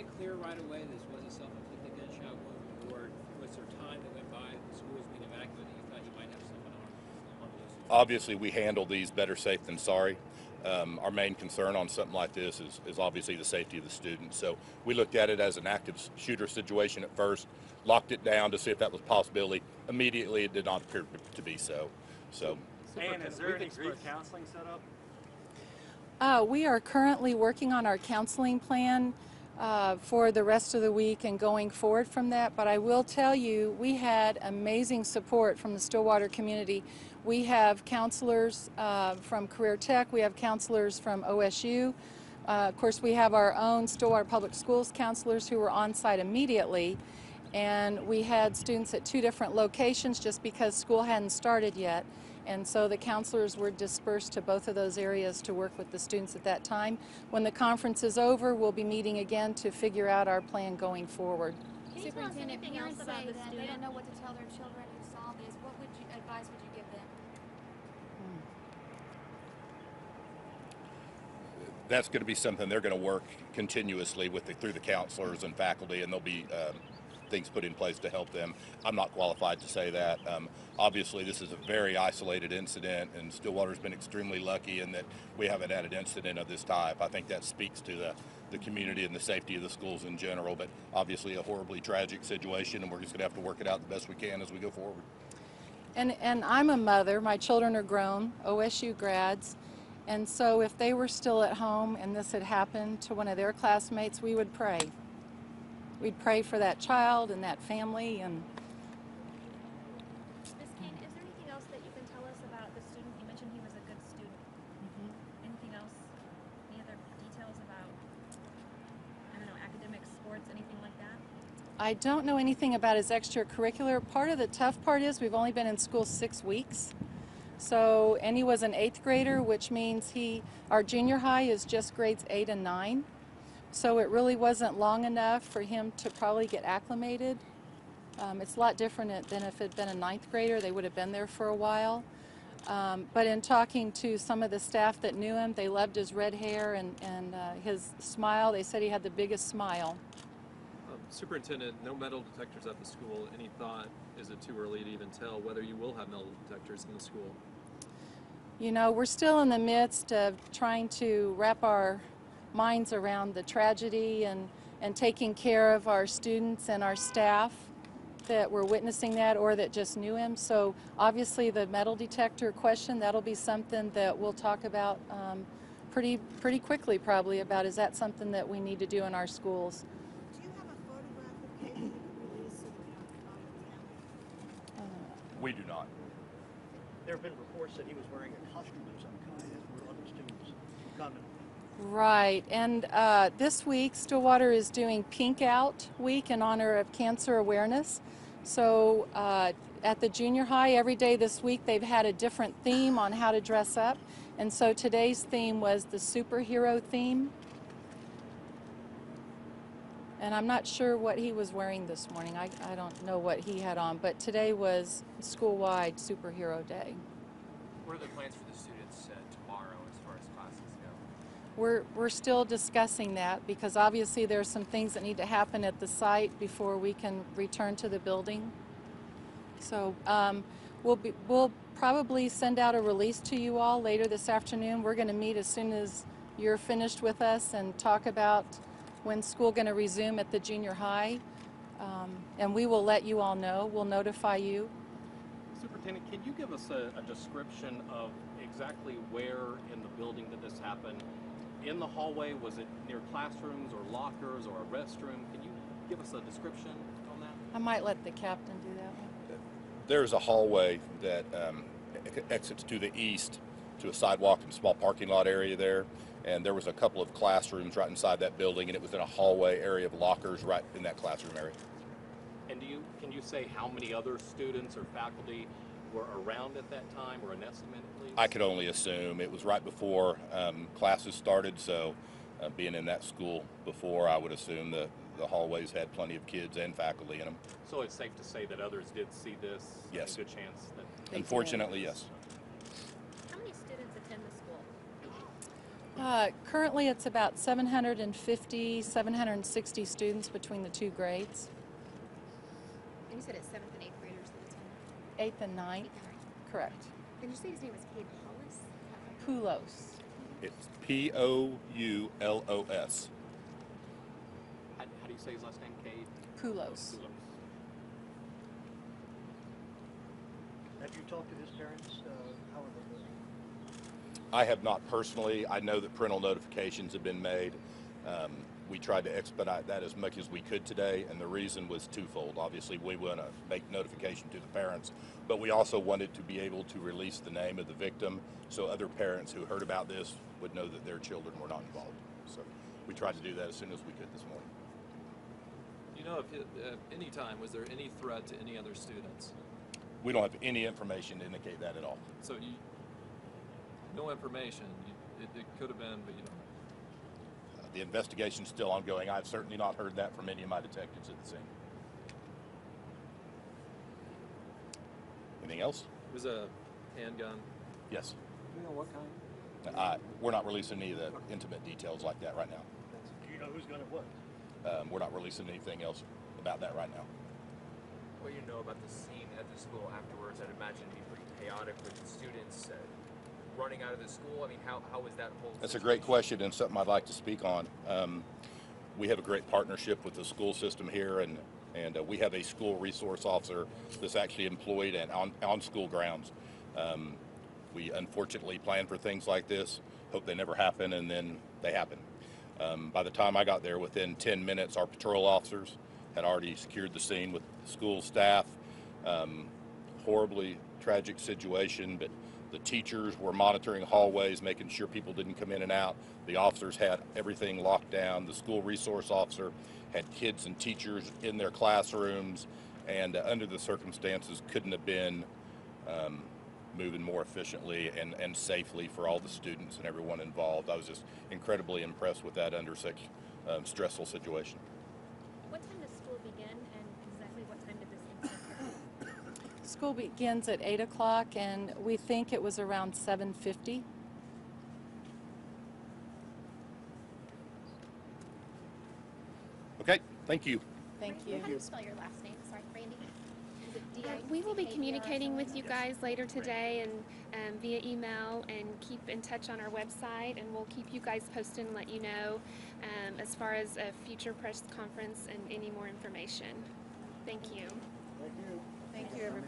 it clear right away this was a self-inflicted gunshot wound, or was there time that went by, the school was being evacuated, that you thought you might have someone on loose? Obviously, we handle these better safe than sorry. Our main concern on something like this is obviously the safety of the students. So we looked at it as an active shooter situation at first, locked it down to see if that was a possibility. Immediately, it did not appear to be so. And is there any grief counseling set up? We are currently working on our counseling plan for the rest of the week and going forward from that. But I will tell you, we had amazing support from the Stillwater community. We have counselors from Career Tech. We have counselors from OSU. Of course, we have our own Stillwater Public Schools counselors who were on site immediately. And we had students at 2 different locations just because school hadn't started yet. And so the counselors were dispersed to both of those areas to work with the students at that time. When the conference is over, we'll be meeting again to figure out our plan going forward. Can you tell us anything else about the student? They don't know what to tell their children who saw this. What advice would you give them? That's going to be something they're going to work continuously with through the counselors and faculty, and there'll be things put in place to help them. I'm not qualified to say that. Obviously, this is a very isolated incident, and Stillwater's been extremely lucky in that we haven't had an incident of this type. I think that speaks to the community and the safety of the schools in general, but obviously a horribly tragic situation, and we're just going to have to work it out the best we can as we go forward. And I'm a mother. My children are grown, OSU grads. And so if they were still at home and this had happened to one of their classmates, we would pray. We'd pray for that child and that family. And Ms. Kane, is there anything else that you can tell us about the student? You mentioned he was a good student. Anything else? Any other details about, I don't know, academics, sports, anything like that? I don't know anything about his extracurricular. Part of the tough part is we've only been in school 6 weeks. So, and he was an 8th grader, which means our junior high is just grades 8 and 9. So it really wasn't long enough for him to probably get acclimated. It's a lot different than if it had been a 9th grader. They would have been there for a while. But in talking to some of the staff that knew him, they loved his red hair and his smile. They said he had the biggest smile. Superintendent, no metal detectors at the school. Any thought, is it too early to even tell whether you will have metal detectors in the school? You know, we're still in the midst of trying to wrap our minds around the tragedy and taking care of our students and our staff that were witnessing that or that just knew him. So obviously the metal detector question, that'll be something that we'll talk about pretty quickly probably about, is that something that we need to do in our schools? Do you have a photograph of Peyton you can release so we can We do not. There have been reports that he was wearing a costume of some kind, as were other students coming. Right, and this week Stillwater is doing Pink Out Week in honor of cancer awareness. So at the junior high, every day this week they've had a different theme on how to dress up. And so today's theme was the superhero theme. And I'm not sure what he was wearing this morning. I don't know what he had on, but today was school-wide superhero day. What are the plans for the students tomorrow as far as classes go? We're still discussing that because obviously there's some things that need to happen at the site before we can return to the building. So we'll probably send out a release to you all later this afternoon. We're going to meet as soon as you're finished with us and talk about when school going to resume at the junior high. And we will let you all know. We'll notify you. Superintendent, can you give us a description of exactly where in the building that this happened? In the hallway, was it near classrooms or lockers or a restroom? Can you give us a description on that? I might let the captain do that one. There's a hallway that exits to the east to a sidewalk and small parking lot area there. And there was a couple of classrooms right inside that building, and it was in a hallway area of lockers right in that classroom area. And can you say how many other students or faculty were around at that time, or an estimate, please? I could only assume. It was right before classes started, so being in that school before, I would assume the hallways had plenty of kids and faculty in them. So it's safe to say that others did see this? Yes. A good chance that... Unfortunately, yes. How many students attend the school? Currently, it's about 750, 760 students between the two grades, And you said it's 7th and 8th graders that attend. 8th and 9th. 8th and 9th. Correct. Did you say his name was Cade Hollis? Poulos. It's Poulos. How do you say his last name? Cade? Poulos. Have you talked to his parents? How are they doing? I have not personally. I know that parental notifications have been made. We tried to expedite that as much as we could today, and the reason was twofold. Obviously, we want to make notification to the parents, but we also wanted to be able to release the name of the victim so other parents who heard about this would know that their children were not involved. So we tried to do that as soon as we could this morning. Do you know if at any time was there any threat to any other students? We don't have any information to indicate that at all. So no information. It could have been, but you don't. The investigation's still ongoing. I've certainly not heard that from any of my detectives at the scene. Anything else? It was a handgun. Yes. Do you know what kind? We're not releasing any of the intimate details like that right now. Do you know who's going to what? We're not releasing anything else about that right now. What you know about the scene at the school afterwards, I'd imagine it'd be pretty chaotic with the students running out of the school. I mean, how was that whole That's a great question and something I'd like to speak on. We have a great partnership with the school system here, and we have a school resource officer that's actually employed and on school grounds. We unfortunately plan for things like this, hope they never happen, and then they happen. By the time I got there, within 10 minutes, our patrol officers had already secured the scene with the school staff. Horribly tragic situation, but the teachers were monitoring hallways, making sure people didn't come in and out. The officers had everything locked down. The school resource officer had kids and teachers in their classrooms, and under the circumstances couldn't have been moving more efficiently and safely for all the students and everyone involved. I was just incredibly impressed with that under such stressful situation. What time does school begin, and exactly what time did this incident occur? School begins at 8 o'clock, and we think it was around 7:50. Okay, thank you. Thank Randy, you. How do you spell your last name? Sorry, Randy. Is it D-I-C-K-E-R We will be or communicating with you something? guys later today and via email, and keep in touch on our website, and we'll keep you guys posted and let you know as far as a future press conference and any more information. Thank you. Thank you. Thank you, everybody.